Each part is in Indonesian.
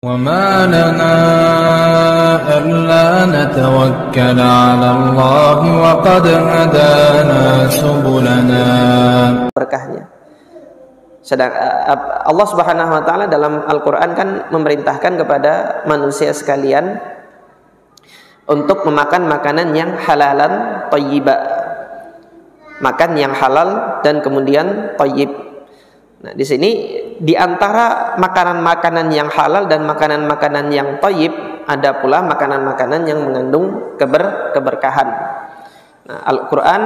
وما لنا ألا نتوكل على الله وقد هدانا سبلنا. Berkahnya. Sedang Allah Subhanahu wa taala dalam Al-Qur'an kan memerintahkan kepada manusia sekalian untuk memakan makanan yang halalan thayyiba. Makan yang halal dan kemudian thayyib. Nah, di sini di antara makanan-makanan yang halal dan makanan-makanan yang thayyib ada pula makanan-makanan yang mengandung keberkahan. Nah, Al-Qur'an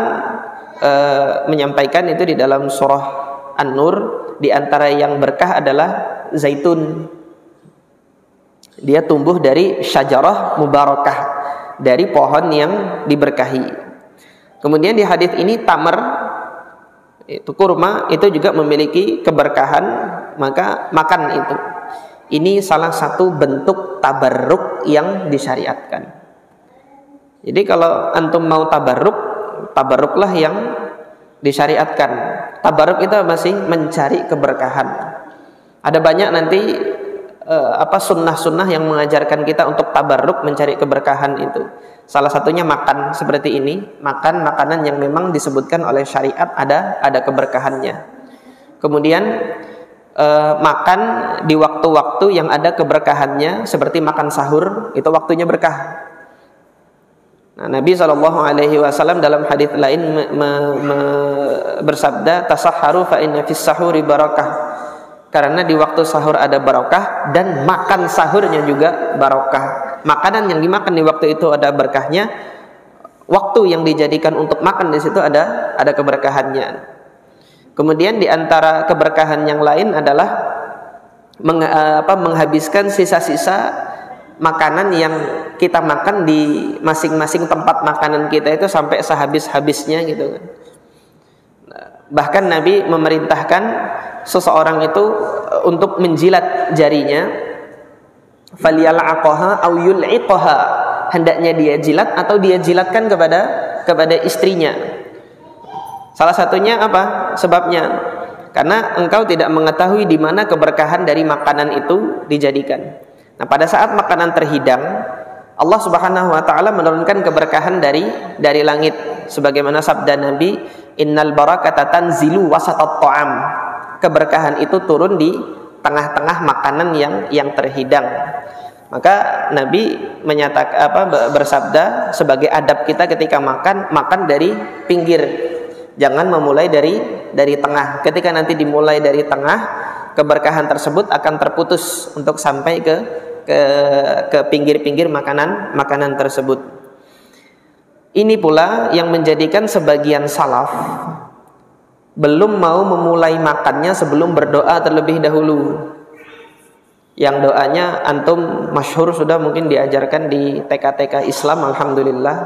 menyampaikan itu di dalam surah An-Nur, di antara yang berkah adalah zaitun. Dia tumbuh dari syajarah mubarakah, dari pohon yang diberkahi. Kemudian di hadis ini tamar, itu kurma, itu juga memiliki keberkahan, maka makan itu. Ini salah satu bentuk tabarruk yang disyariatkan. Jadi kalau antum mau tabarruk, tabarruklah yang disyariatkan. Tabarruk itu masih mencari keberkahan. Ada banyak nanti sunnah-sunnah yang mengajarkan kita untuk tabarruk, mencari keberkahan itu. Salah satunya makan seperti ini, makan makanan yang memang disebutkan oleh syariat ada keberkahannya. Kemudian makan di waktu-waktu yang ada keberkahannya, seperti makan sahur, itu waktunya berkah. Nah, Nabi SAW dalam hadis lain bersabda, tasahharu fa inna fis sahuri barakah. Karena di waktu sahur ada barakah dan makan sahurnya juga barakah. Makanan yang dimakan di waktu itu ada berkahnya. Waktu yang dijadikan untuk makan di situ ada keberkahannya. Kemudian di antara keberkahan yang lain adalah menghabiskan sisa-sisa makanan yang kita makan di masing-masing tempat makanan kita itu sampai sehabis-habisnya gitu kan. Bahkan Nabi memerintahkan seseorang itu untuk menjilat jarinya, falyal'aqaha aw yul'iqaha, hendaknya dia jilat atau dia jilatkan kepada istrinya. Salah satunya apa? Sebabnya karena engkau tidak mengetahui di mana keberkahan dari makanan itu dijadikan. Nah, pada saat makanan terhidang, Allah Subhanahu wa taala menurunkan keberkahan dari langit, sebagaimana sabda Nabi, innal barakata tanzilu wasatat ta'am. Keberkahan itu turun di tengah-tengah makanan yang terhidang. Maka Nabi menyatakan bersabda sebagai adab kita ketika makan dari pinggir. Jangan memulai dari tengah. Ketika nanti dimulai dari tengah, keberkahan tersebut akan terputus untuk sampai ke pinggir-pinggir makanan tersebut. Ini pula yang menjadikan sebagian salaf belum mau memulai makannya sebelum berdoa terlebih dahulu. Yang doanya antum masyhur sudah mungkin diajarkan di TK-TK Islam, alhamdulillah.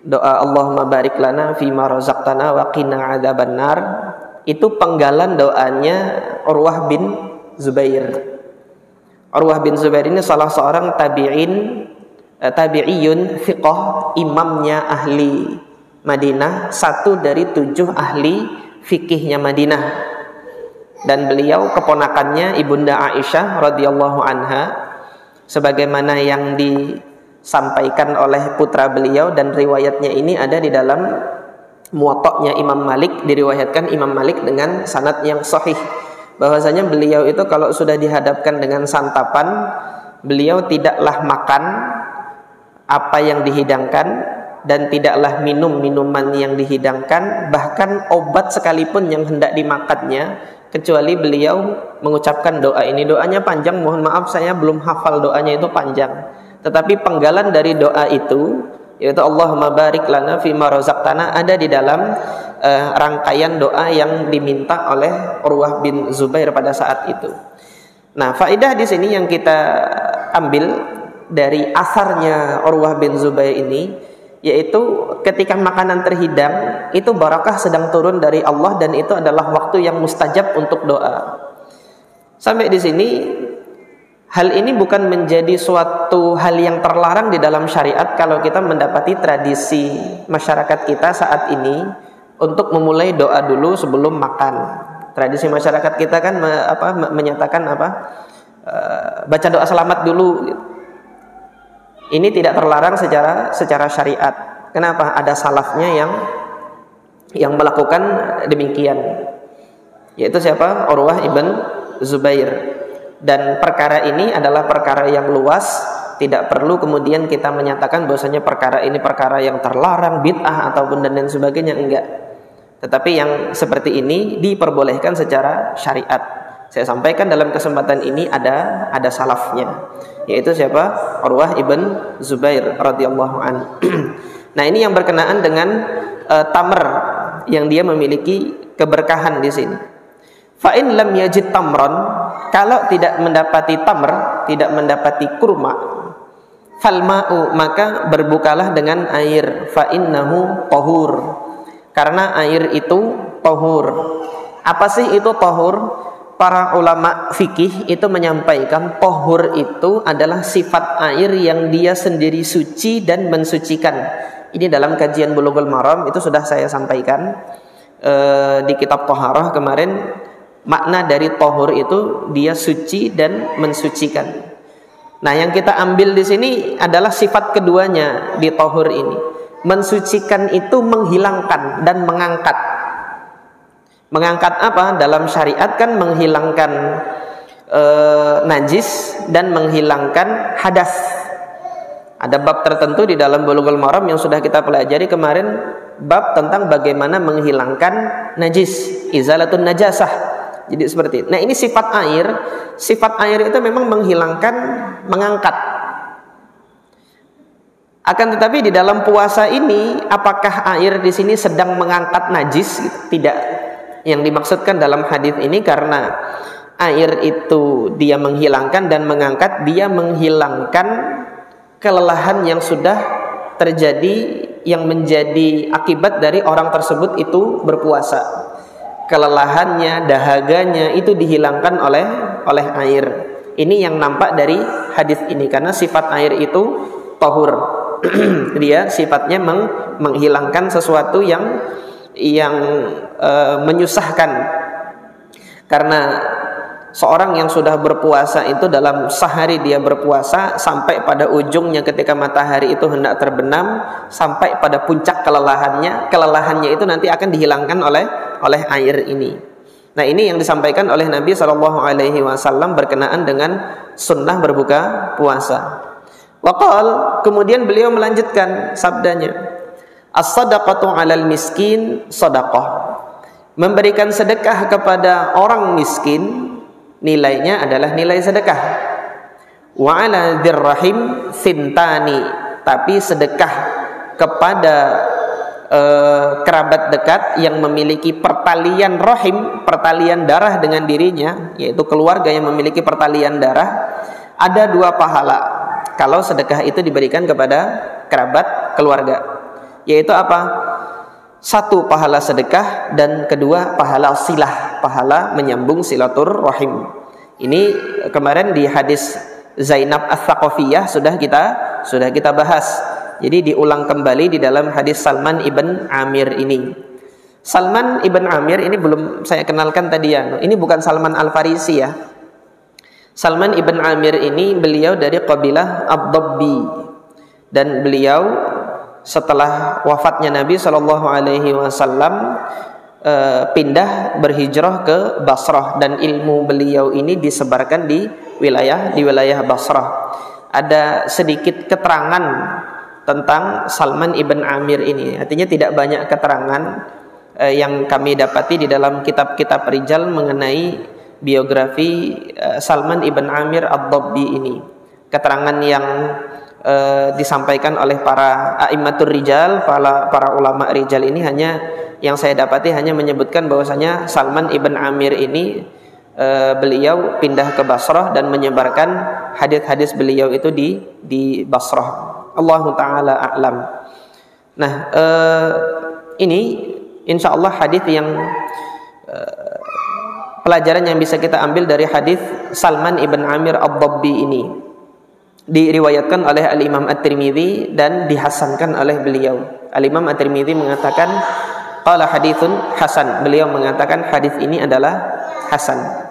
Doa Allahumma barik lana fima razaqtana wa qina adzabannar. Itu penggalan doanya Urwah bin Zubair. Urwah bin Zubair ini salah seorang tabi'iyun fiqh, imamnya ahli Madinah, satu dari 7 ahli fikihnya Madinah. Dan beliau keponakannya Ibunda Aisyah radhiyallahu anha, sebagaimana yang disampaikan oleh putra beliau, dan riwayatnya ini ada di dalam Muwatta'nya Imam Malik, diriwayatkan Imam Malik dengan sanad yang sahih, bahwasanya beliau itu kalau sudah dihadapkan dengan santapan, beliau tidaklah makan apa yang dihidangkan dan tidaklah minum minuman yang dihidangkan, bahkan obat sekalipun yang hendak dimakannya, kecuali beliau mengucapkan doa ini. Doanya panjang, mohon maaf saya belum hafal doanya itu panjang, tetapi penggalan dari doa itu, yaitu Allahumma barik lana fima razaqtana, ada di dalam rangkaian doa yang diminta oleh Urwah bin Zubair pada saat itu. Nah, faedah di sini yang kita ambil dari asarnya Urwah bin Zubair ini, yaitu ketika makanan terhidang itu barakah sedang turun dari Allah, dan itu adalah waktu yang mustajab untuk doa. Sampai di sini hal ini bukan menjadi suatu hal yang terlarang di dalam syariat kalau kita mendapati tradisi masyarakat kita saat ini untuk memulai doa dulu sebelum makan. Tradisi masyarakat kita kan menyatakan baca doa selamat dulu gitu. Ini tidak terlarang secara syariat. Kenapa? Ada salafnya yang melakukan demikian. Yaitu siapa? Urwah ibn Zubair. Dan perkara ini adalah perkara yang luas, tidak perlu kemudian kita menyatakan bahwasanya perkara ini perkara yang terlarang, bid'ah ataupun dan lain sebagainya, enggak. Tetapi yang seperti ini diperbolehkan secara syariat. Saya sampaikan dalam kesempatan ini ada salafnya, yaitu siapa? Urwah ibn Zubair radhiyallahu an. Nah, ini yang berkenaan dengan tamr yang dia memiliki keberkahan di sini. Fa in lam yajid tamron, kalau tidak mendapati tamr, tidak mendapati kurma, fal ma'u, maka berbukalah dengan air. Fa innahu tahur, karena air itu tahur. Apa sih itu tahur? Para ulama fikih itu menyampaikan tahur itu adalah sifat air yang dia sendiri suci dan mensucikan. Ini dalam kajian Bulughul Maram itu sudah saya sampaikan di kitab Thaharah kemarin. Makna dari tahur itu dia suci dan mensucikan. Nah, yang kita ambil di sini adalah sifat keduanya di tahur ini. Mensucikan itu menghilangkan dan mengangkat. Mengangkat apa? Dalam syariat kan menghilangkan najis dan menghilangkan hadas. Ada bab tertentu di dalam Bulughul Maram yang sudah kita pelajari kemarin, bab tentang bagaimana menghilangkan najis, izalatun najasah. Jadi seperti itu. Nah, ini sifat air. Sifat air itu memang menghilangkan, mengangkat. Akan tetapi di dalam puasa ini, apakah air di sini sedang mengangkat najis? Tidak. Yang dimaksudkan dalam hadis ini karena air itu dia menghilangkan dan mengangkat, dia menghilangkan kelelahan yang sudah terjadi, yang menjadi akibat dari orang tersebut itu berpuasa. Kelelahannya, dahaganya itu dihilangkan oleh air. Ini yang nampak dari hadis ini, karena sifat air itu tahur. Dia sifatnya menghilangkan sesuatu yang menyusahkan. Karena seorang yang sudah berpuasa itu dalam sehari dia berpuasa sampai pada ujungnya ketika matahari itu hendak terbenam, sampai pada puncak kelelahannya itu nanti akan dihilangkan oleh air ini. Nah, ini yang disampaikan oleh Nabi SAW berkenaan dengan sunnah berbuka puasa. Waqal, kemudian beliau melanjutkan sabdanya, as-sadaqatu 'alal miskin sadaqah. Memberikan sedekah kepada orang miskin nilainya adalah nilai sedekah. Wa 'ala dzirrahim sintani, tapi sedekah kepada kerabat dekat yang memiliki pertalian rahim, pertalian darah dengan dirinya, yaitu keluarga yang memiliki pertalian darah, ada 2 pahala kalau sedekah itu diberikan kepada kerabat keluarga. Yaitu apa? 1 pahala sedekah dan 2 pahala silah, pahala menyambung silaturrahim. Ini kemarin di hadis Zainab Ats-Tsaqafiyah sudah kita bahas. Jadi diulang kembali di dalam hadis Salman ibn Amir ini. Salman ibn Amir ini belum saya kenalkan tadi ya. Ini bukan Salman Al-Farisi ya. Salman ibn Amir ini beliau dari kabilah Ad-Dabbi, dan beliau setelah wafatnya Nabi SAW pindah berhijrah ke Basrah, dan ilmu beliau ini disebarkan di wilayah Basrah. Ada sedikit keterangan tentang Salman ibn Amir ini. Artinya tidak banyak keterangan yang kami dapati di dalam kitab-kitab rijal mengenai biografi Salman ibn Amir Ad-Dabbi ini. Keterangan yang disampaikan oleh para a'immatur rijal, para ulama rijal ini hanya yang saya dapati hanya menyebutkan bahwasanya Salman ibn Amir ini beliau pindah ke Basrah dan menyebarkan hadis-hadis beliau itu di Basrah. Allahu taala a'lam. Nah, ini insyaallah hadis yang pelajaran yang bisa kita ambil dari hadis Salman ibn Amir Ad-Dabbi ini. Diriwayatkan oleh Al-Imam At-Tirmidzi dan dihasankan oleh beliau. Al-Imam At-Tirmidzi mengatakan qala haditsun hasan. Beliau mengatakan hadis ini adalah hasan.